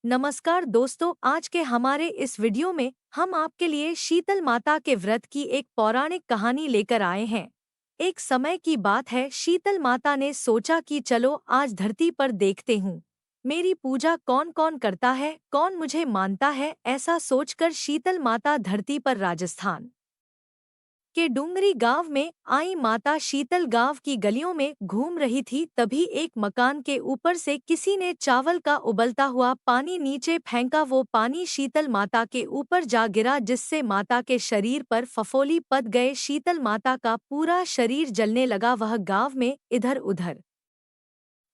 नमस्कार दोस्तों, आज के हमारे इस वीडियो में हम आपके लिए शीतल माता के व्रत की एक पौराणिक कहानी लेकर आए हैं। एक समय की बात है, शीतल माता ने सोचा कि चलो आज धरती पर देखते हूँ मेरी पूजा कौन कौन करता है, कौन मुझे मानता है। ऐसा सोचकर शीतल माता धरती पर राजस्थान के डूंगरी गांव में आई। माता शीतल गांव की गलियों में घूम रही थी, तभी एक मकान के ऊपर से किसी ने चावल का उबलता हुआ पानी नीचे फेंका। वो पानी शीतल माता के ऊपर जा गिरा, जिससे माता के शरीर पर फफोली पद गए। शीतल माता का पूरा शरीर जलने लगा। वह गांव में इधर उधर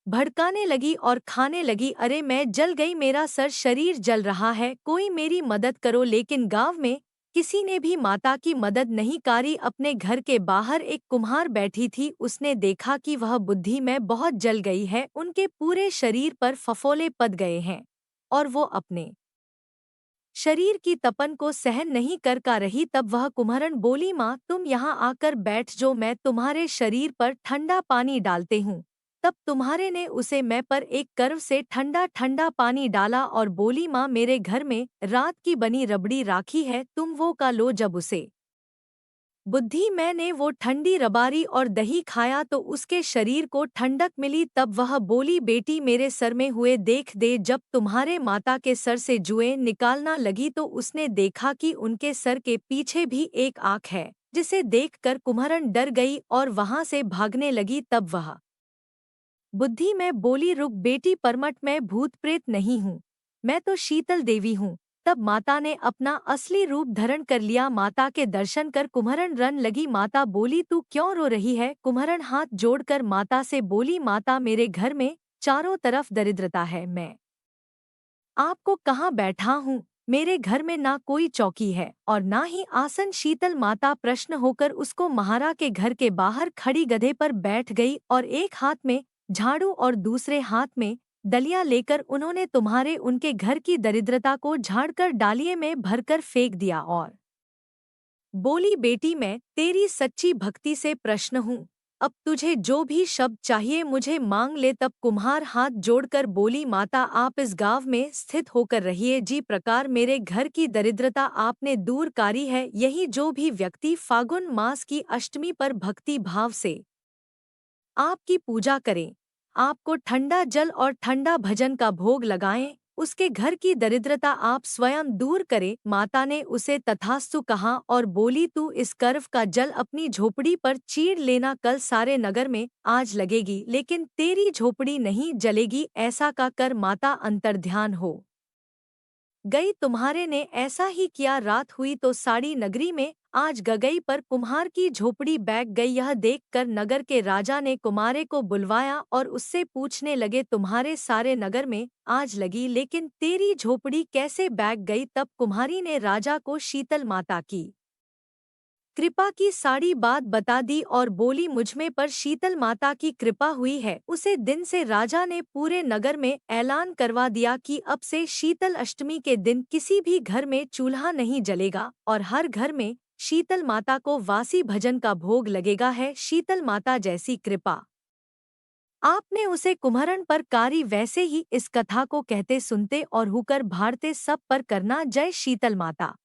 भड़काने लगी और खाने लगी, अरे मैं जल गई, मेरा सर शरीर जल रहा है, कोई मेरी मदद करो। लेकिन गांव में किसी ने भी माता की मदद नहीं करी। अपने घर के बाहर एक कुम्हार बैठी थी, उसने देखा कि वह बुद्धि में बहुत जल गई है, उनके पूरे शरीर पर फफोले पद गए हैं और वो अपने शरीर की तपन को सहन नहीं कर पा रही। तब वह कुम्हारन बोली, माँ तुम यहाँ आकर बैठ जो, मैं तुम्हारे शरीर पर ठंडा पानी डालते हूँ। तब तुम्हारे ने उसे मैं पर एक कर्व से ठंडा ठंडा पानी डाला और बोली, माँ मेरे घर में रात की बनी रबड़ी राखी है, तुम वो का लो। जब उसे बुद्धि मैंने वो ठंडी रबारी और दही खाया तो उसके शरीर को ठंडक मिली। तब वह बोली, बेटी मेरे सर में हुए देख दे। जब तुम्हारे माता के सर से जुएं निकालना लगी तो उसने देखा कि उनके सर के पीछे भी एक आँख है, जिसे देखकर कुम्हारन डर गई और वहां से भागने लगी। तब वह बुद्धि में बोली, रुक बेटी, परमट मैं भूत प्रेत नहीं हूँ, मैं तो शीतल देवी हूँ। तब माता ने अपना असली रूप धारण कर लिया। माता के दर्शन कर कुम्हारन रन लगी। माता बोली, तू क्यों रो रही है? कुम्हारन हाथ जोड़कर माता से बोली, माता मेरे घर में चारों तरफ दरिद्रता है, मैं आपको कहाँ बैठा हूँ, मेरे घर में ना कोई चौकी है और ना ही आसन। शीतल माता प्रश्न होकर उसको महारा के घर के बाहर खड़ी गधे पर बैठ गई और एक हाथ में झाड़ू और दूसरे हाथ में दलिया लेकर उन्होंने तुम्हारे उनके घर की दरिद्रता को झाड़कर डालिये में भरकर फेंक दिया और बोली, बेटी मैं तेरी सच्ची भक्ति से प्रश्न हूँ, अब तुझे जो भी शब्द चाहिए मुझे मांग ले। तब कुम्हार हाथ जोड़कर बोली, माता आप इस गांव में स्थित होकर रहिए, जी प्रकार मेरे घर की दरिद्रता आपने दूर करी है। यही जो भी व्यक्ति फागुन मास की अष्टमी पर भक्ति भाव से आपकी पूजा करें, आपको ठंडा जल और ठंडा भजन का भोग लगाएं, उसके घर की दरिद्रता आप स्वयं दूर करें। माता ने उसे तथास्तु कहा और बोली, तू इस कर्व का जल अपनी झोपड़ी पर चीर लेना, कल सारे नगर में आज लगेगी लेकिन तेरी झोपड़ी नहीं जलेगी। ऐसा का कर माता अंतर्ध्यान हो गई। तुम्हारे ने ऐसा ही किया। रात हुई तो साड़ी नगरी में आज गगई पर कुम्हार की झोपड़ी बैठ गई। यह देखकर नगर के राजा ने कुमारे को बुलवाया और उससे पूछने लगे, तुम्हारे सारे नगर में आज लगी लेकिन तेरी झोपड़ी कैसे बैठ गई? तब कुम्हारी ने राजा को शीतल माता की कृपा की सारी बात बता दी और बोली, मुझमें पर शीतल माता की कृपा हुई है। उसे दिन से राजा ने पूरे नगर में ऐलान करवा दिया कि अब से शीतल अष्टमी के दिन किसी भी घर में चूल्हा नहीं जलेगा और हर घर में शीतल माता को वासी भजन का भोग लगेगा। है शीतल माता जैसी कृपा आपने उसे कुम्हारन पर कारी, वैसे ही इस कथा को कहते सुनते और हुकर भाड़ते सब पर करना। जय शीतल माता।